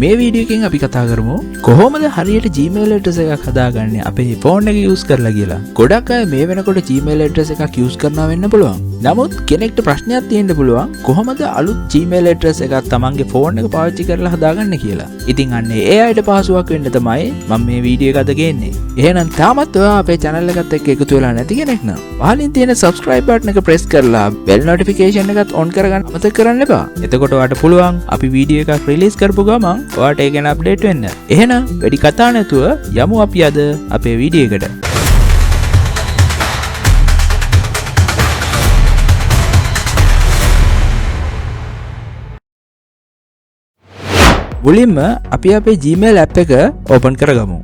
මේ වීඩියෝ එකෙන් අපි කතා කරමු කොහොමද හරියට Gmail address එකක් හදාගන්නේ අපේ ෆෝන් එක යූස් කරලා කියලා. ගොඩක් අය මේ වෙනකොට Gmail address එකක් යූස් කරනවා වෙන්න පුළුවන්. නමුත් කෙනෙක්ට ප්‍රශ්නයක් තියෙන්න පුළුවන් කොහොමද අලුත් Gmail address එකක් තමන්ගේ ෆෝන් එක පාවිච්චි කරලා හදාගන්නේ කියලා. ඉතින් අන්නේ ඒ අයට පහසුවක් වෙන්න තමයි මම මේ වීඩියෝ එක අද ගේන්නේ. එහෙනම් තාමත් ඔයා අපේ channel එකත් එක්ක එකතු වෙලා නැති කෙනෙක් නම් පහලින් තියෙන subscribe button එක press කරලා bell notification එකත් on කරගන්න අමතක කරන්න එපා. එතකොට ඔයාලට පුළුවන් අපි වීඩියෝ එකක් release කරපු ගමන් ඔයාලට ඒක ගැන අප්ඩේට් වෙන්න. එහෙනම් වැඩි කතා නැතුව යමු අපි අද අපේ වීඩියෝ එකට. මුලින්ම අපි අපේ Gmail app එක open කරගමු.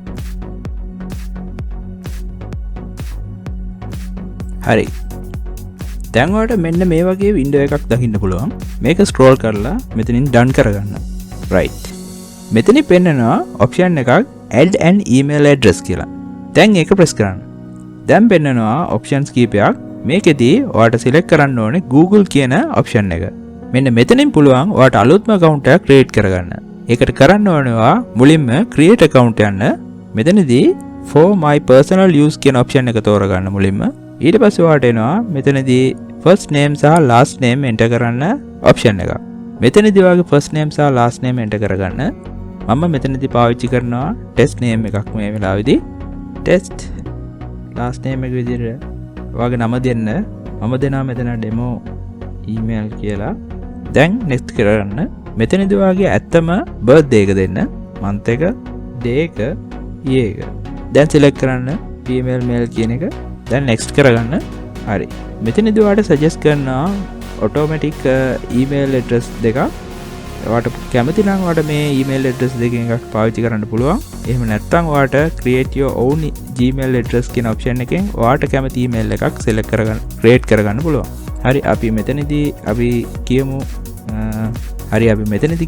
හරි. දැන් ඔයාලට මෙන්න මේ වගේ window එකක් දකින්න පුළුවන්. මේක scroll කරලා මෙතනින් done කරගන්න. right. මෙතනින් පෙන්නනවා option එකක් add an email address කියලා. දැන් ඒක press කරන්න. දැන් පෙන්නනවා options කීපයක්. මේකෙදී ඔයාලට select කරන්න ඕනේ Google කියන option එක. මෙන්න මෙතනින් පුළුවන් ඔයාලට අලුත්ම account එකක් create කරගන්න. ඒකට කරන්න ඕනවා මුලින්ම create account යන්න. මෙතනදී for my personal use කියන option එක තෝරගන්න මුලින්ම. ඊට පස්සේ ඔයාලට එනවා මෙතනදී first name සහ last name enter කරන්න option එක. මෙතනදී ඔයාගේ first name සහ last name enter කරගන්න. මම මෙතනදී පාවිච්චි කරනවා test name එකක් මේ වෙලාවේදී. test last name එක විදිහට ඔයාගේ නම දෙන්න. මම දෙනවා මෙතන demo email කියලා. දැන් next කරන්න. මෙතනදී ඔයාගේ ඇත්තම birthday එක දෙන්න. month එක, day එක, year එක. දැන් select කරන්න female male කියන එක. දැන් next කරගන්න. හරි. මෙතනදී ඔයාලට suggest කරනවා automatic email address දෙකක්. ඔයාලට කැමති නම් ඔයාලට මේ email address දෙකෙන් එකක් පාවිච්චි කරන්න පුළුවන්. එහෙම නැත්නම් ඔයාලට create your own Gmail address කියන option එකෙන් ඔයාලට කැමති email එකක් select කරගන්න create කරගන්න පුළුවන්. හරි. අපි මෙතනදී අපි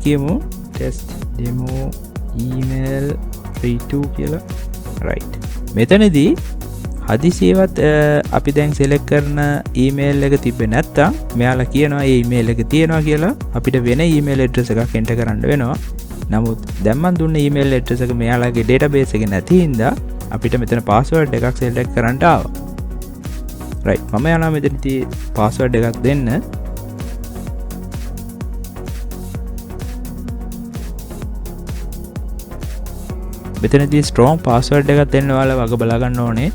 කියමු test demo email 32 කියලා. right. මෙතනදී හදිසියවත් අපි දැන් select කරන email එක තිබ්බේ නැත්තම් මෙයාලා කියනවා මේ email එක තියෙනවා කියලා අපිට වෙන email address එකක් enter කරන්න වෙනවා. නමුත් දැන් මම දුන්න email address එක මෙයාලාගේ database එකේ නැති හින්දා අපිට මෙතන password එකක් select කරන්න ආවා. right. මම යනවා මෙතනදී password එකක් දෙන්න. මෙතනදී strong password එකක් දෙන්න ඔයාලා වග බලා ගන්න ඕනේ.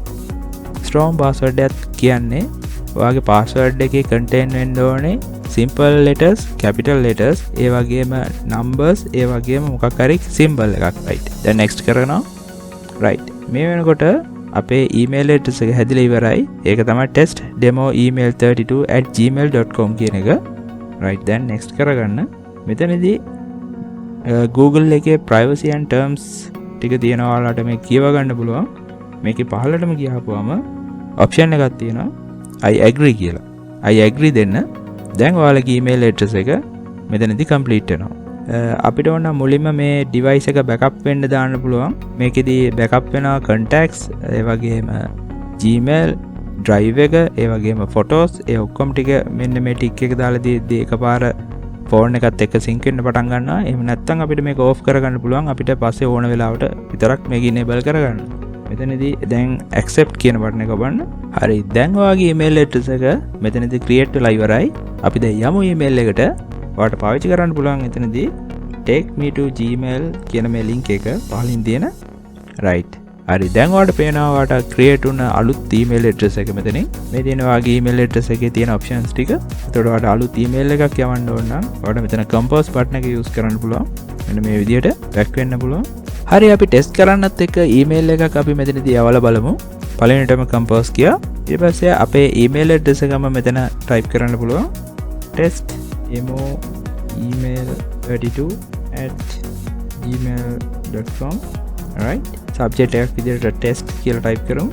strong password එකක් කියන්නේ ඔයාගේ password එකේ contain වෙන්න ඕනේ simple letters, capital letters, ඒ වගේම numbers, ඒ වගේම මොකක් හරි symbol එකක්. right. දැන් next කරනවා. right. මේ වෙනකොට අපේ email address එක හැදිලා ඉවරයි. ඒක තමයි testdemoemail32@gmail.com කියන එක. right. දැන් next කරගන්න. මෙතනදී Google එකේ privacy and terms ටික තියෙනවා. ඔයාලට මේ කියව ගන්න පුළුවන්. මේකේ පහළටම ගියාපුවම option එකක් තියෙනවා I agree කියලා. I agree දෙන්න. දැන් ඔයාලගේ email address එක මෙතනදී complete වෙනවා. අපිට ඕන මුලින්ම මේ device එක backup වෙන්න දාන්න පුළුවන්. මේකෙදී backup වෙනවා contacts, ඒ වගේම Gmail, drive එක, ඒ වගේම photos, ඒ ඔක්කොම ටික මෙන්න මේ tick එක දාලා දීද්දී එකපාර ෆෝන් එකත් එක්ක සිංක් වෙන්න පටන් ගන්නවා. එහෙම නැත්නම් අපිට මේක ඕෆ් කරගන්න පුළුවන්. අපිට පස්සේ ඕන වෙලාවට විතරක් මේක enable කරගන්න. මෙතනදී දැන් accept කියන බටන් එක ඔබන්න. හරි. දැන් ඔයාගේ email address එක මෙතනදී create වෙලා ඉවරයි. අපි දැන් යමු email එකට. ඔයාලට පාවිච්චි කරන්න පුළුවන් එතනදී take me to gmail කියන මේ link එක පහලින් තියෙන. right. හරි. දැන් ඔයාලට පේනවා ඔයාලට create වුණ අලුත් email address එක මෙතනින්. මේ තියෙන ඔයාගේ email address එකේ තියෙන options ටික. එතකොට ඔයාලට අලුත් email එකක් යවන්න ඕන නම් ඔයාලට මෙතන compose button එක use කරන්න පුළුවන්. මෙන්න මේ විදිහට back වෙන්න පුළුවන්. හරි. අපි test කරන්නත් එක්ක email එකක් අපි මෙතනදී යවලා බලමු. පළවෙනිටම compose කියා. ඊට පස්සේ අපේ email address එකම මෙතන type කරන්න පුළුවන්. testdemoemail32@gmail.com. right. subject එකක් විදිහට test කියලා type කරමු.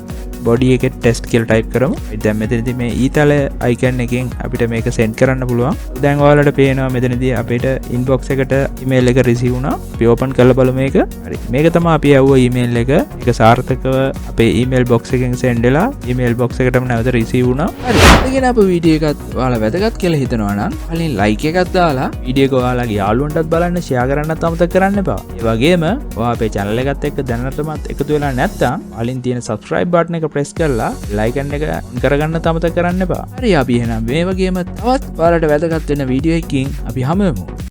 බොඩි එකේ ටෙස්ට් කියලා ටයිප් කරමු. දැන් මෙතනදී මේ ඊතල අයිකන් එකෙන් අපිට මේක සෙන්ඩ් කරන්න පුළුවන්. දැන් ඔයාලට පේනවා මෙතනදී අපිට ඉන්බොක්ස් එකට ඊමේල් එක රිසීව් වුණා. අපි ඕපන් කරලා බලමු මේක. හරි. මේක තමයි අපි යවුව ඊමේල් එක. ඒක සාර්ථකව අපේ ඊමේල් බොක්ස් එකෙන් සෙන්ඩ් වෙලා ඊමේල් බොක්ස් එකටම නැවත රිසීව් වුණා. හරි. ඉතින් අපේ වීඩියෝ එකත් ඔයාලා වැදගත් කියලා හිතනවා නම් කලින් ලයික් එකක් දාලා වීඩියෝ එක ඔයාලගේ යාළුවන්ටත් බලන්න ෂෙයා කරන්නත් අමතක කරන්න එපා. ඒ වගේම ඔයා අපේ channel එකත් එක්ක දැනටමත් එකතු වෙලා නැත්නම් කලින් තියෙන subscribe button එක press කරලා like එක on කරගන්න අමතක කරන්න එපා. හරි අපි එහෙනම් මේ වගේම තවත් ඔයාලට වැදගත් වෙන වීඩියෝ එකකින් අපි හමු වෙමු.